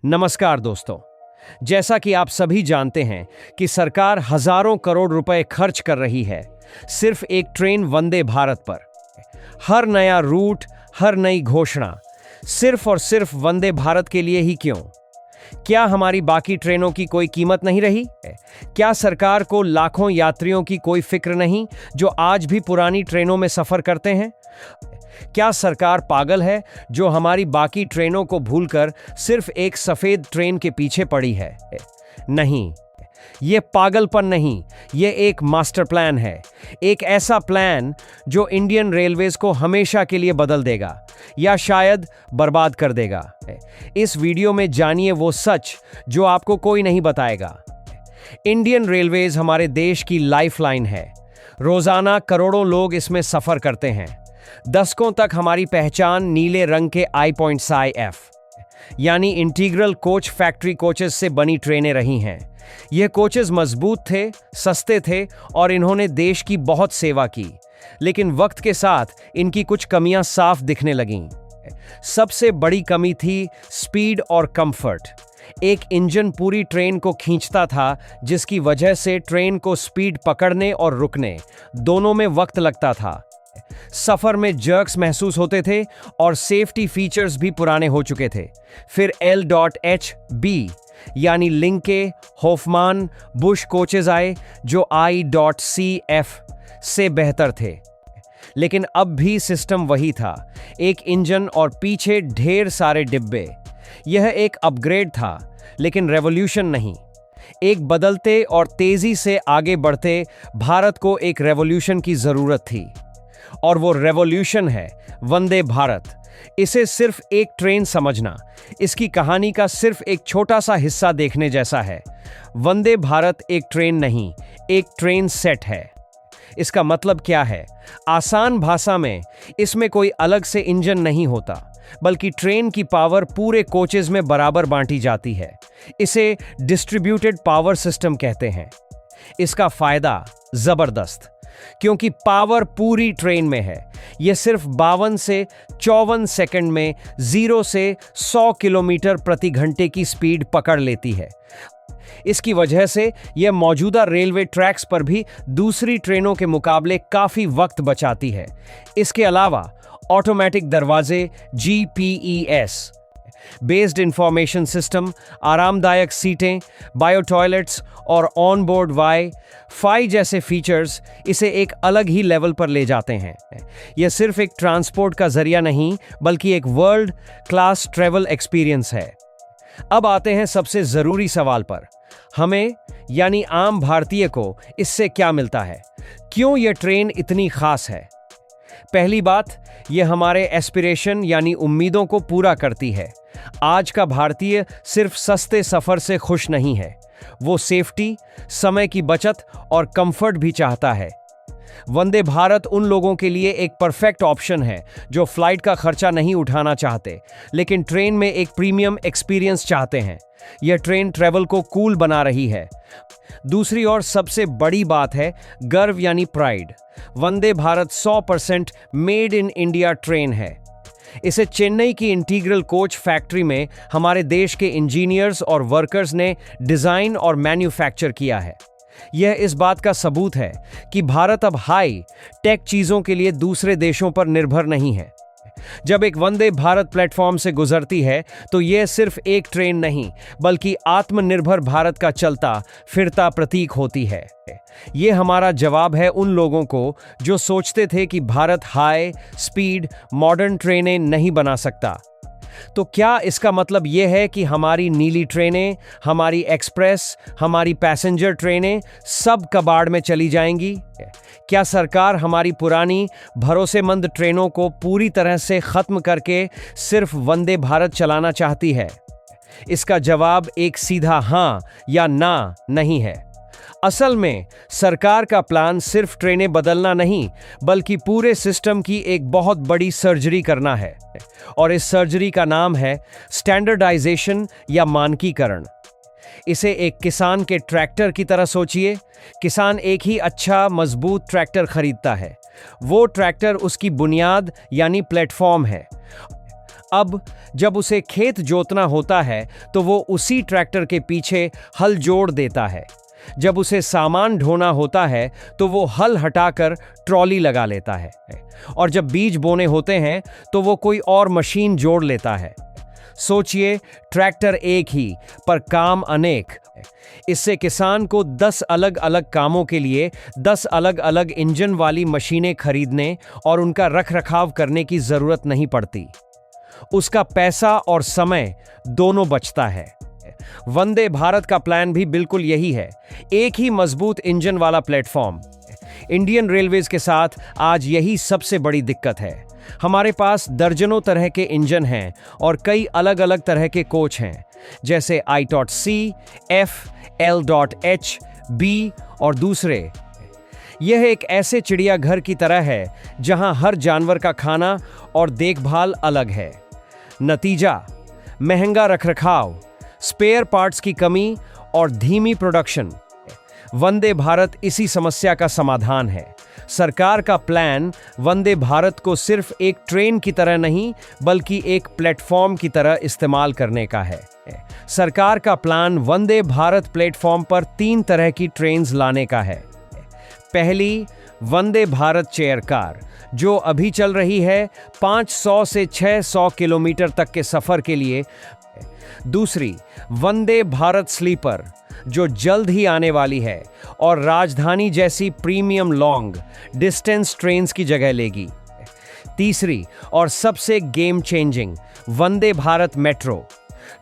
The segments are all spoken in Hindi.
नमस्कार दोस्तों। जैसा कि आप सभी जानते हैं कि सरकार हजारों करोड़ रुपए खर्च कर रही है सिर्फ एक ट्रेन वंदे भारत पर। हर नया रूट, हर नई घोषणा सिर्फ और सिर्फ वंदे भारत के लिए ही क्यों? क्या हमारी बाकी ट्रेनों की कोई कीमत नहीं रही? क्या सरकार को लाखों यात्रियों की कोई फिक्र नहीं जो आज भी पुरानी ट्रेनों में सफर करते हैं? क्या सरकार पागल है जो हमारी बाकी ट्रेनों को भूलकर सिर्फ एक सफेद ट्रेन के पीछे पड़ी है? नहीं, ये पागलपन नहीं, ये एक मास्टर प्लान है। एक ऐसा प्लान जो इंडियन रेलवेज को हमेशा के लिए बदल देगा या शायद बर्बाद कर देगा। इस वीडियो में जानिए वो सच जो आपको कोई नहीं बताएगा। इंडियन रेलवेज हमारे देश की लाइफलाइन है। रोजाना करोड़ों लोग इसमें सफर करते हैं। दशकों तक हमारी पहचान नीले रंग के I.IF यानी इंटीग्रल कोच फैक्ट्री कोचेस से बनी ट्रेनें रही हैं। यह कोचेस मजबूत थे, सस्ते थे और इन्होंने देश की बहुत सेवा की। लेकिन वक्त के साथ इनकी कुछ कमियां साफ दिखने लगीं। सबसे बड़ी कमी थी स्पीड और कंफर्ट। एक इंजन पूरी ट्रेन को खींचता था, जिसकी वजह से ट्रेन को स्पीड पकड़ने और रुकने दोनों में वक्त लगता था। सफर में जर्क्स महसूस होते थे और सेफ्टी फीचर्स भी पुराने हो चुके थे। फिर L.HB यानी लिंके, होफमान, बुश कोचेस आए जो I.CF से बेहतर थे। लेकिन अब भी सिस्टम वही था, एक इंजन और पीछे ढेर सारे डिब्बे। यह एक अपग्रेड था, लेकिन रेवोल्यूशन नहीं। एक बदलते और तेजी से आगे बढ़ते भारत को एक रेवोल्यूशन की जरूरत थी, और वो रेवोल्यूशन है वंदे भारत। इसे सिर्फ एक ट्रेन समझना इसकी कहानी का सिर्फ एक छोटा सा हिस्सा देखने जैसा है। वंदे भारत एक ट्रेन नहीं, एक ट्रेन सेट है। इसका मतलब क्या है? आसान भाषा में, इसमें कोई अलग से इंजन नहीं होता, बल्कि ट्रेन की पावर पूरे कोचेज में बराबर बांटी जाती है। इसे डिस्ट्रीब्यूटेड पावर सिस्टम कहते हैं। इसका फायदा जबरदस्त, क्योंकि पावर पूरी ट्रेन में है। यह सिर्फ 52 से 54 सेकंड में 0 से 100 किलोमीटर प्रति घंटे की स्पीड पकड़ लेती है। इसकी वजह से यह मौजूदा रेलवे ट्रैक्स पर भी दूसरी ट्रेनों के मुकाबले काफी वक्त बचाती है। इसके अलावा ऑटोमेटिक दरवाजे GPS, बेस्ड इंफॉर्मेशन सिस्टम, आरामदायक सीटें, बायो टॉयलेट्स और ऑन बोर्ड वाई-फाई जैसे फीचर्स इसे एक अलग ही लेवल पर ले जाते हैं। यह सिर्फ एक ट्रांसपोर्ट का जरिया नहीं, बल्कि एक वर्ल्ड क्लास ट्रैवल एक्सपीरियंस है। अब आते हैं सबसे जरूरी सवाल पर। हमें यानी आम भारतीय को इससे क्या मिलता है? क्यों यह ट्रेन इतनी खास है? पहली बात, यह हमारे एस्पिरेशन यानी उम्मीदों को पूरा करती है। आज का भारतीय सिर्फ सस्ते सफर से खुश नहीं है, वो सेफ्टी, समय की बचत और कंफर्ट भी चाहता है। वंदे भारत उन लोगों के लिए एक परफेक्ट ऑप्शन है जो फ्लाइट का खर्चा नहीं उठाना चाहते, लेकिन ट्रेन में एक प्रीमियम एक्सपीरियंस चाहते हैं। यह ट्रेन ट्रैवल को कूल बना रही है। दूसरी और सबसे बड़ी बात है गर्व यानी pride. Vande Bharat 100% made in India train है। इसे चेन्नई की इंटीग्रल कोच फैक्ट्री में हमारे देश के इंजीनियर्स और वर्कर्स ने डिजाइन और मैन्युफैक्चर किया है। यह इस बात का सबूत है कि भारत अब हाई टेक चीजों के लिए दूसरे देशों पर निर्भर नहीं है। जब एक वंदे भारत प्लेटफॉर्म से गुजरती है तो यह सिर्फ एक ट्रेन नहीं, बल्कि आत्मनिर्भर भारत का चलता फिरता प्रतीक होती है। यह हमारा जवाब है उन लोगों को जो सोचते थे कि भारत हाई स्पीड मॉडर्न ट्रेनें नहीं बना सकता। तो क्या इसका मतलब यह है कि हमारी नीली ट्रेनें, हमारी एक्सप्रेस, हमारी पैसेंजर ट्रेनें सब कबाड़ में चली जाएंगी? क्या सरकार हमारी पुरानी भरोसेमंद ट्रेनों को पूरी तरह से खत्म करके सिर्फ वंदे भारत चलाना चाहती है? इसका जवाब एक सीधा हाँ या ना नहीं है। असल में सरकार का प्लान सिर्फ ट्रेनें बदलना नहीं, बल्कि पूरे सिस्टम की एक बहुत बड़ी सर्जरी करना है। और इस सर्जरी का नाम है स्टैंडर्डाइजेशन या मानकीकरण। इसे एक किसान के ट्रैक्टर की तरह सोचिए। किसान एक ही अच्छा मजबूत ट्रैक्टर खरीदता है। वो ट्रैक्टर उसकी बुनियाद यानी प्लेटफॉर्म है। अब जब उसे खेत जोतना होता है तो वो उसी ट्रैक्टर के पीछे हल जोड़ देता है। जब उसे सामान ढोना होता है तो वो हल हटाकर ट्रॉली लगा लेता है, और जब बीज बोने होते हैं तो वो कोई और मशीन जोड़ लेता है। सोचिए, ट्रैक्टर एक ही पर काम अनेक। इससे किसान को 10 अलग अलग कामों के लिए 10 अलग अलग इंजन वाली मशीनें खरीदने और उनका रखरखाव करने की जरूरत नहीं पड़ती। उसका पैसा और समय दोनों बचता है। वंदे भारत का प्लान भी बिल्कुल यही है, एक ही मजबूत इंजन वाला प्लेटफॉर्म। इंडियन रेलवेज के साथ आज यही सबसे बड़ी दिक्कत है। हमारे पास दर्जनों तरह के इंजन हैं और कई अलग अलग तरह के कोच हैं, जैसे I.C, F, L.H, B और दूसरे। यह एक ऐसे चिड़ियाघर की तरह है जहां हर जानवर का खाना और देखभाल अलग है। नतीजा, महंगा रखरखाव, स्पेयर पार्ट्स की कमी और धीमी प्रोडक्शन। वंदे भारत इसी समस्या का समाधान है। सरकार का प्लान वंदे भारत को सिर्फ एक ट्रेन की तरह नहीं बल्कि एक प्लेटफॉर्म की तरह इस्तेमाल करने का है। सरकार का प्लान वंदे भारत प्लेटफॉर्म पर 3 तरह की ट्रेन्स लाने का है। पहली, वंदे भारत चेयर कार, जो अभी चल रही है 500 से 600 किलोमीटर तक के सफर के लिए। दूसरी, वंदे भारत स्लीपर, जो जल्द ही आने वाली है और राजधानी जैसी प्रीमियम लॉन्ग डिस्टेंस ट्रेन्स की जगह लेगी। तीसरी और सबसे game changing, Vande Bharat metro,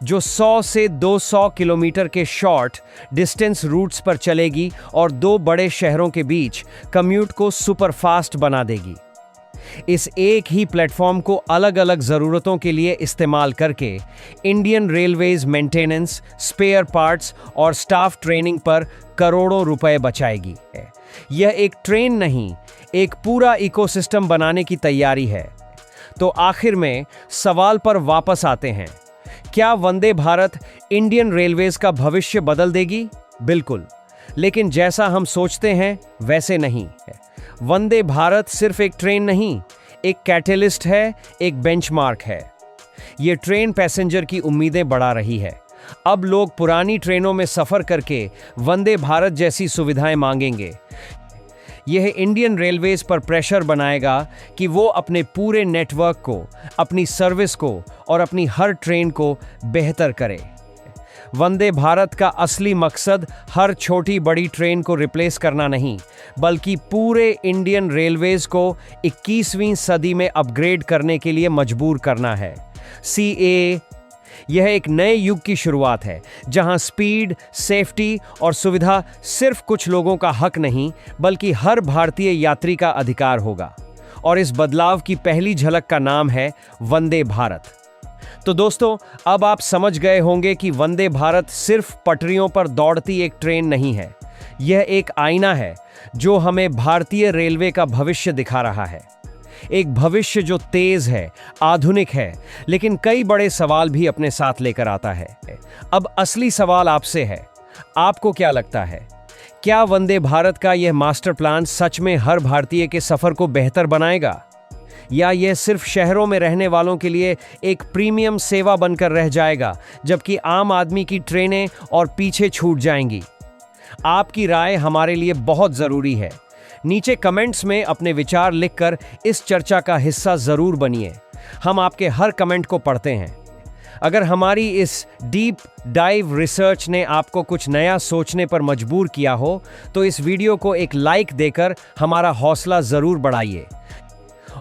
जो 100 से 200 किलोमीटर के शॉर्ट डिस्टेंस रूट्स पर चलेगी और 2 बड़े शहरों के बीच कम्यूट को सुपरफास्ट बना देगी। इस एक ही प्लेटफॉर्म को अलग अलग ज़रूरतों के लिए इस्तेमाल करके Indian railways maintenance, spare parts और स्टाफ ट्रेनिंग पर करोड़ों रुपए बचाएगी। यह एक ट्रेन नहीं, एक पूरा इकोसिस्टम बनाने की तैयारी है। तो आखिर में सवाल पर वापस आते हैं, क्या वंदे भारत इंडियन रेलवेज का भविष्य बदल देगी? बिल्कुल, लेकिन जैसा हम सोचते हैं वैसे नहीं है। वंदे भारत सिर्फ एक ट्रेन नहीं, एक कैटलिस्ट है, एक बेंचमार्क है। ये ट्रेन पैसेंजर की उम्मीदें बढ़ा रही है। अब लोग पुरानी ट्रेनों में सफर करके वंदे भारत जैसी सुविधाएं मांगेंगे। यह इंडियन रेलवेज पर प्रेशर बनाएगा कि वो अपने पूरे नेटवर्क को, अपनी सर्विस को और अपनी हर ट्रेन को बेहतर करे। वंदे भारत का असली मकसद हर छोटी बड़ी ट्रेन को रिप्लेस करना नहीं, बल्कि पूरे इंडियन रेलवेज को 21वीं सदी में अपग्रेड करने के लिए मजबूर करना है। CAA, यह एक नए युग की शुरुआत है जहां स्पीड, सेफ्टी और सुविधा सिर्फ कुछ लोगों का हक नहीं बल्कि हर भारतीय यात्री का अधिकार होगा। और इस बदलाव की पहली झलक का नाम है वंदे भारत। तो दोस्तों, अब आप समझ गए होंगे कि वंदे भारत सिर्फ पटरियों पर दौड़ती एक ट्रेन नहीं है। यह एक आईना है जो हमें भारतीय रेलवे का भविष्य दिखा रहा है। एक भविष्य जो तेज है, आधुनिक है, लेकिन कई बड़े सवाल भी अपने साथ लेकर आता है। अब असली सवाल आपसे है, आपको क्या लगता है? क्या वंदे भारत का यह मास्टर प्लान सच में हर भारतीय के सफर को बेहतर बनाएगा, या यह सिर्फ शहरों में रहने वालों के लिए एक प्रीमियम सेवा बनकर रह जाएगा, जबकि आम आदमी की ट्रेनें और पीछे छूट जाएंगी? आपकी राय हमारे लिए बहुत ज़रूरी है। नीचे कमेंट्स में अपने विचार लिखकर इस चर्चा का हिस्सा ज़रूर बनिए। हम आपके हर कमेंट को पढ़ते हैं। अगर हमारी इस डीप डाइव रिसर्च ने आपको कुछ नया सोचने पर मजबूर किया हो, तो इस वीडियो को एक लाइक देकर हमारा हौसला ज़रूर बढ़ाइए।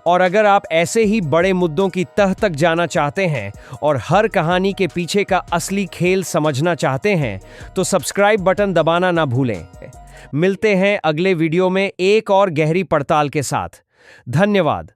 और अगर आप ऐसे ही बड़े मुद्दों की तह तक जाना चाहते हैं और हर कहानी के पीछे का असली खेल समझना चाहते हैं, तो सब्सक्राइब बटन दबाना ना भूलें। मिलते हैं अगले वीडियो में एक और गहरी पड़ताल के साथ। धन्यवाद।